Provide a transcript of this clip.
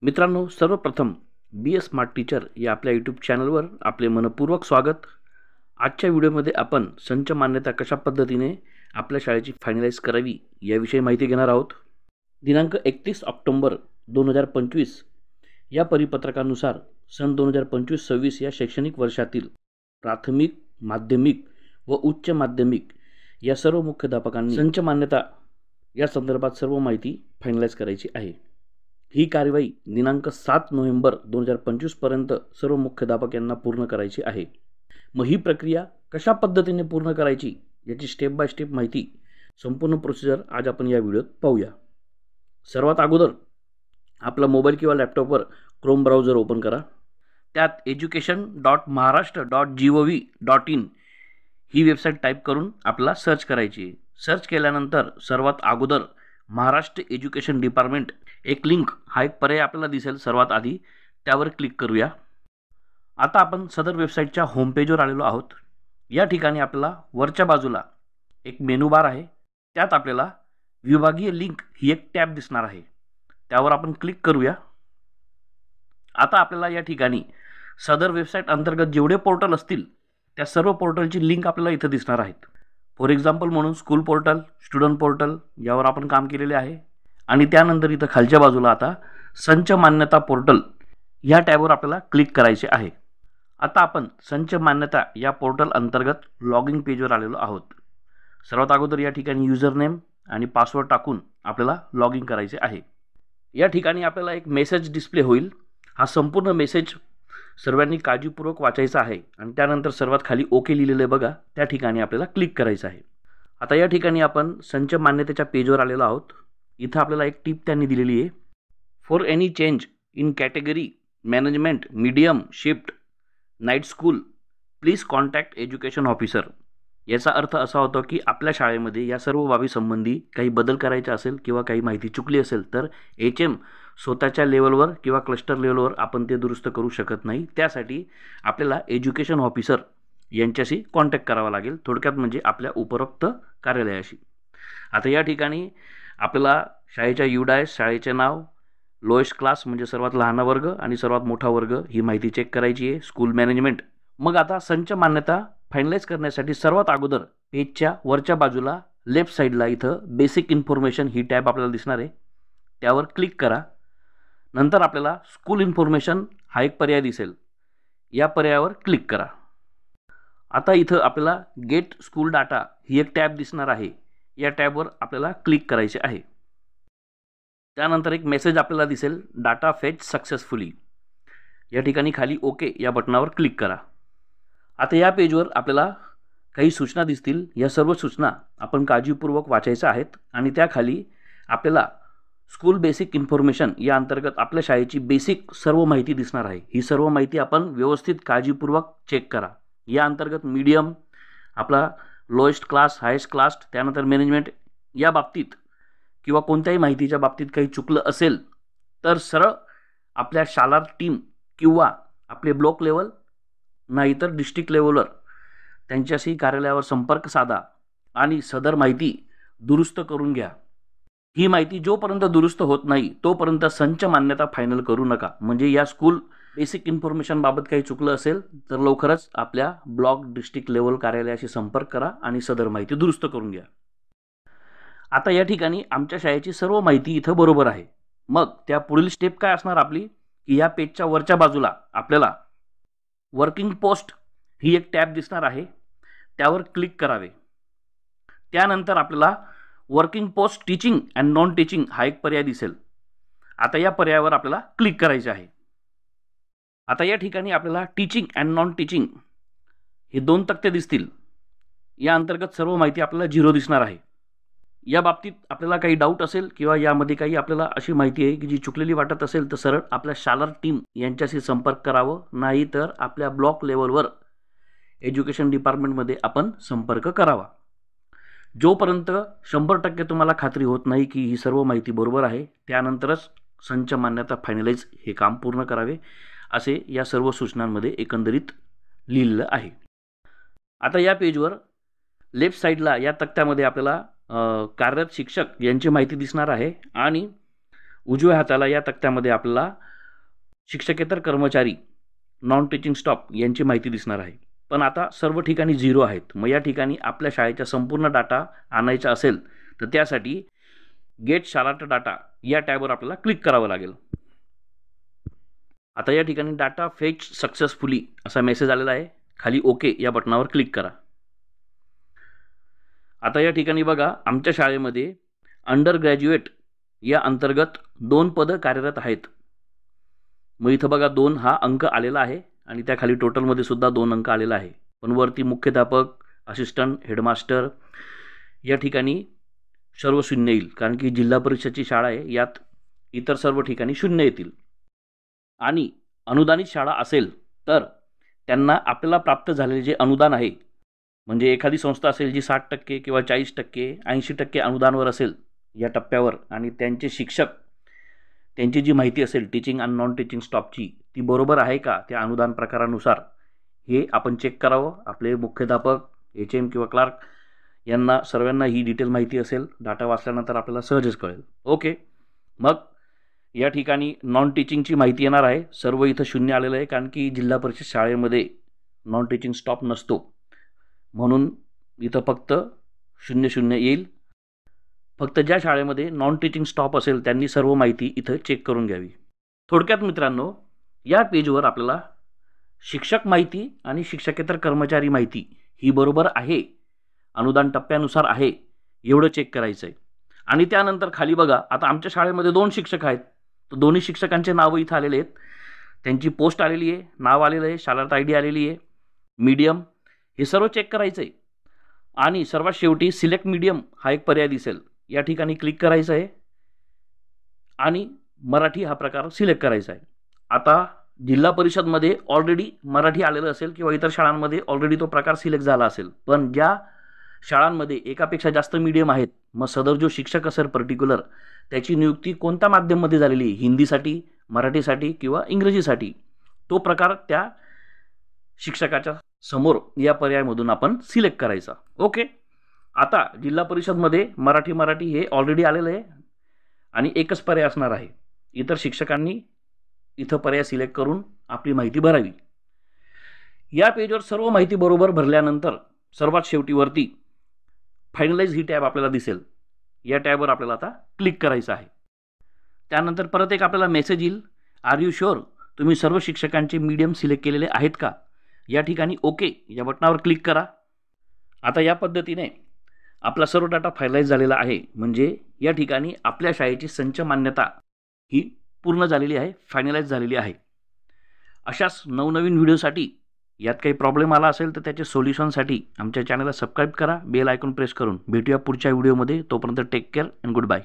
मित्रांनो, सर्वप्रथम बी ए smart teacher या आपल्या यूट्यूब चॅनलवर आपले मनपूर्वक स्वागत. आजच्या व्हिडिओमध्ये आपण संच मान्यता कशा पद्धतीने आपल्या शाळेची फायनलाइज करावी याविषयी माहिती घेणार आहोत. दिनांक 31 ऑक्टोबर 2025 या परिपत्रकानुसार सन 2025-26 या शैक्षणिक वर्षातील प्राथमिक, माध्यमिक व उच्च माध्यमिक या सर्व मुख्याध्यापकांनी संच मान्यता या संदर्भात सर्व माहिती फायनलाइज करायची आहे. ही कार्यवाही दिनांक 7 नोव्हेंबर 2025 पर्यंत सर्व मुख्याध्यापक यांना पूर्ण करायची आहे. मग ही प्रक्रिया कशा पद्धतीने पूर्ण करायची याची स्टेप बाय स्टेप माहिती, संपूर्ण प्रोसिजर आज आपण या व्हिडिओत पाहूया. सर्वात अगोदर आपला मोबाईल किंवा लॅपटॉपवर क्रोम ब्राउझर ओपन करा. त्यात education.maharashtra.gov.in ही वेबसाईट टाईप करून आपल्याला सर्च करायची. सर्च केल्यानंतर सर्वात अगोदर महाराष्ट्र एज्युकेशन डिपार्टमेंट एक लिंक हा एक पर्याय आपल्याला दिसेल. सर्वात आधी त्यावर क्लिक करूया. आता आपण सदर वेबसाईटच्या होम पेजवर आलेलो आहोत. या ठिकाणी आपल्याला वरच्या बाजूला एक मेनू बार आहे. त्यात आपल्याला विभागीय लिंक ही एक टॅब दिसणार आहे. त्यावर आपण क्लिक करूया. आता आपल्याला या ठिकाणी सदर वेबसाईट अंतर्गत जेवढे पोर्टल असतील त्या सर्व पोर्टलची लिंक आपल्याला इथं दिसणार आहेत. फॉर एक्झाम्पल म्हणून स्कूल पोर्टल, स्टुडंट पोर्टल यावर आपण काम केलेले आहे. आणि त्यानंतर इथं खालच्या बाजूला आता संच मान्यता पोर्टल या टॅबवर आपल्याला क्लिक करायचे आहे. आता आपण संच मान्यता या पोर्टल अंतर्गत लॉगिन पेजवर आलेलो आहोत. सर्वात अगोदर या ठिकाणी युजर नेम आणि पासवर्ड टाकून आपल्याला लॉगिन करायचे आहे. या ठिकाणी आपल्याला एक मेसेज डिस्प्ले होईल. हा संपूर्ण मेसेज सर्वांनी काळजीपूर्वक वाचायचा आहे आणि त्यानंतर सर्वात खाली ओके लिहिलेले बघा, त्या ठिकाणी आपल्याला क्लिक करायचं आहे. आता या ठिकाणी आपण संच मान्यतेच्या पेजवर आलेलो आहोत. इथं आपल्याला एक टिप त्यांनी दिलेली आहे. For any change in category, management, medium, shift, night school, please contact education officer. याचा अर्थ असा होतो की आपल्या शाळेमध्ये या सर्व बाबीसंबंधी काही बदल करायचा असेल किंवा काही माहिती चुकली असेल तर HM स्वतःच्या लेवलवर किंवा क्लस्टर लेवलवर आपण ते दुरुस्त करू शकत नाही. त्यासाठी आपल्याला एज्युकेशन ऑफिसर यांच्याशी कॉन्टॅक्ट करावा लागेल. थोडक्यात म्हणजे आपल्या उपरोक्त कार्यालयाशी. आता या ठिकाणी आपल्याला शाळेच्या UDIS, शाळेचे नाव, लोएस्ट क्लास म्हणजे सर्वात लहान वर्ग आणि सर्वात मोठा वर्ग ही माहिती चेक करायची आहे. School management. मग आता संच मान्यता फायनलाइज करण्यासाठी सर्वात अगोदर पेजच्या वरच्या बाजूला लेफ्ट साईडला इथं बेसिक इन्फॉर्मेशन ही टॅब आपल्याला दिसणार आहे. त्यावर क्लिक करा. नंतर आपल्याला स्कूल इन्फॉर्मेशन हा एक पर्याय दिसेल. या पर्यायावर क्लिक करा. आता इथं आपल्याला गेट स्कूल डाटा ही एक टॅब दिसणार आहे. या टॅबवर आपल्याला क्लिक करायचे आहे. त्यानंतर एक मेसेज आपल्याला दिसेल, डाटा फेच सक्सेसफुली. या ठिकाणी खाली ओके या बटनावर क्लिक करा. आता या पेजवर आपल्याला काही सूचना दिसतील. या सर्व सूचना आपण काळजीपूर्वक वाचायच्या आहेत आणि त्याखाली आपल्याला स्कूल बेसिक इन्फॉर्मेशन या अंतर्गत आपल्या शाळेची बेसिक सर्व माहिती दिसणार आहे. ही सर्व माहिती आपण व्यवस्थित काळजीपूर्वक चेक करा. या अंतर्गत मीडियम, आपला लोएस्ट क्लास, हायेस्ट क्लास, त्यानंतर मॅनेजमेंट या बाबतीत किंवा कोणत्याही माहितीच्या बाबतीत काही चुकलं असेल तर सरळ आपल्या शाळा टीम किंवा आपले ब्लॉक लेवल नाहीतर डिस्ट्रिक्ट लेवलवर त्यांच्याशी कार्यालयावर संपर्क साधा आणि सदर माहिती दुरुस्त करून घ्या. ही माहिती जोपर्यंत दुरुस्त होत नाही तोपर्यंत संच मान्यता फायनल करू नका. म्हणजे या स्कूल बेसिक इन्फॉर्मेशन बाबत काही चुकलं असेल तर लवकरच आपल्या ब्लॉक, डिस्ट्रिक्ट लेवल कार्यालयाशी संपर्क करा आणि सदर माहिती दुरुस्त करून घ्या. आता या ठिकाणी आमच्या शाळेची सर्व माहिती इथं बरोबर आहे. मग त्या पुढील स्टेप काय असणार आपली, की या पेजच्या वरच्या बाजूला आपल्याला वर्किंग पोस्ट ही एक टॅब दिसणार आहे. त्यावर क्लिक करावे. त्यानंतर आपल्याला working post teaching and non teaching हा एक पर्याय दिसेल. आता या पर्यायावर आपल्याला क्लिक करायचे आहे. आता या ठिकाणी आपल्याला टीचिंग अँड नॉन टीचिंग हे 2 तक्ते दिसतील. या अंतर्गत सर्व माहिती आपल्याला 0 दिसणार आहे. या बाबतीत आपल्याला काही डाऊट असेल किंवा यामध्ये काही आपल्याला अशी माहिती आहे की जी चुकलेली वाटत असेल तर सरळ आपल्या शाळा टीम यांच्याशी संपर्क करावं. नाही तर आपल्या ब्लॉक लेवलवर एज्युकेशन डिपार्टमेंटमध्ये आपण संपर्क करावा. जोपर्यंत 100% तुम्हाला खात्री होत नाही की ही सर्व माहिती बरोबर आहे त्यानंतरच संच मान्यता फायनलाइज हे काम पूर्ण करावे असे या सर्व सूचनांमध्ये एकंदरीत लिहिलेलं आहे. आता या पेजवर लेफ्ट साईडला या तक्त्यामध्ये आपल्याला कार्यरत शिक्षक यांची माहिती दिसणार आहे आणि उजव्या हाताला या तक्त्यामध्ये आपल्याला शिक्षकेतर कर्मचारी, नॉन टीचिंग स्टाफ यांची माहिती दिसणार आहे. पण आता सर्व ठिकाणी 0 आहेत. मग या ठिकाणी आपल्या शाळेचा संपूर्ण डाटा आणायचा असेल तर त्यासाठी गेट शाळाचा डाटा या टॅबवर आपल्याला क्लिक करावं लागेल. आता या ठिकाणी डाटा फेच सक्सेसफुली असा मेसेज आलेला आहे. खाली ओके या बटनावर क्लिक करा. आता या ठिकाणी बघा, आमच्या शाळेमध्ये अंडर ग्रॅज्युएट या अंतर्गत 2 पदं कार्यरत आहेत. मग इथं बघा 2 हा अंक आलेला आहे आणि त्या खाली टोटलमध्ये सुद्धा 2 अंक आलेला आहे. पण वरती मुख्याध्यापक, असिस्टंट, हेडमास्टर या ठिकाणी सर्व शून्य येईल, कारण की जिल्हा परिषदची शाळा आहे. यात इतर सर्व ठिकाणी शून्य येतील. आणि अनुदानित शाळा असेल तर त्यांना आपल्याला प्राप्त झालेले जे अनुदान आहे, म्हणजे एखादी संस्था असेल जी 60% किंवा 40%, 80% अनुदानवर असेल या टप्प्यावर, आणि त्यांचे शिक्षक, त्यांची जी माहिती असेल टीचिंग आणि नॉन टीचिंग स्टाफची, ती बरोबर आहे का त्या अनुदान प्रकारानुसार, हे आपण चेक करावं. आपले मुख्याध्यापक, HM किंवा क्लार्क यांना सर्वांना ही डिटेल माहिती असेल. डाटा वाचल्यानंतर आपल्याला सहजच कळेल. ओके, मग या ठिकाणी नॉन टीचिंगची माहिती येणार आहे. सर्व इथं शून्य आलेलं आहे, कारण की जिल्हा परिषद शाळेमध्ये नॉन टीचिंग स्टाफ नसतो, म्हणून इथं फक्त 00 येईल. फक्त ज्या शाळेमध्ये नॉन टीचिंग स्टाफ असेल त्यांनी सर्व माहिती इथं चेक करून घ्यावी. थोडक्यात मित्रांनो, या पेजवर आपल्याला शिक्षक माहिती आणि शिक्षकेतर कर्मचारी माहिती ही बरोबर आहे, अनुदान टप्प्यानुसार आहे, एवढं चेक करायचं आहे. आणि त्यानंतर खाली बघा, आता आमच्या शाळेमध्ये 2 शिक्षक आहेत, तर दोन्ही शिक्षकांचे नावं इथं आलेले आहेत, त्यांची पोस्ट आलेली आहे, नाव आलेलं आहे, शाळेत ID आलेली आहे, मीडियम, हे सर्व चेक करायचं आहे. आणि सर्वात शेवटी सिलेक्ट मीडियम हा एक पर्याय दिसेल, या ठिकाणी क्लिक करायचं आहे आणि मराठी हा प्रकार सिलेक्ट करायचा आहे. आता जिल्हा परिषदमध्ये ऑलरेडी मराठी आलेलं असेल किंवा इतर शाळांमध्ये ऑलरेडी तो प्रकार सिलेक्ट झाला असेल, पण ज्या शाळांमध्ये एकापेक्षा जास्त मीडियम आहेत, मग सदर जो शिक्षक असेल पर्टिक्युलर, त्याची नियुक्ती कोणत्या माध्यममध्ये झालेली आहे, हिंदीसाठी, मराठीसाठी किंवा इंग्रजीसाठी, तो प्रकार त्या शिक्षकाच्या समोर या पर्यायामधून आपण सिलेक्ट करायचा. ओके, आता जिल्हा परिषदमध्ये मराठी हे ऑलरेडी आलेलं आहे आणि एकच पर्याय असणार आहे. इतर शिक्षकांनी इथं पर्याय सिलेक्ट करून आपली माहिती भरावी. या पेजवर सर्व माहिती बरोबर भरल्यानंतर सर्वात शेवटीवरती फायनलाइज ही टॅब आपल्याला दिसेल. या टॅबवर आपल्याला आता क्लिक करायचं आहे. त्यानंतर परत एक आपल्याला मेसेज येईल, आर यू शुअर, तुम्ही सर्व शिक्षकांचे मीडियम सिलेक्ट केलेले आहेत का. या ठिकाणी ओके या बटनावर क्लिक करा. आता या पद्धतीने आपला सर्व डाटा फायनलाइज झालेला आहे, म्हणजे या ठिकाणी आपल्या शाळेची संच मान्यता ही पूर्ण झालेली आहे, फायनलाइज झालेली आहे. अशाच नवनवीन व्हिडिओसाठी यात काही प्रॉब्लेम आला असेल तर त्याचे सोल्युशनसाठी आमच्या चॅनलला सबस्क्राईब करा, बेल आयकॉन प्रेस करून. भेटूया पुढच्या व्हिडिओमध्ये. तोपर्यंत take care and good bye.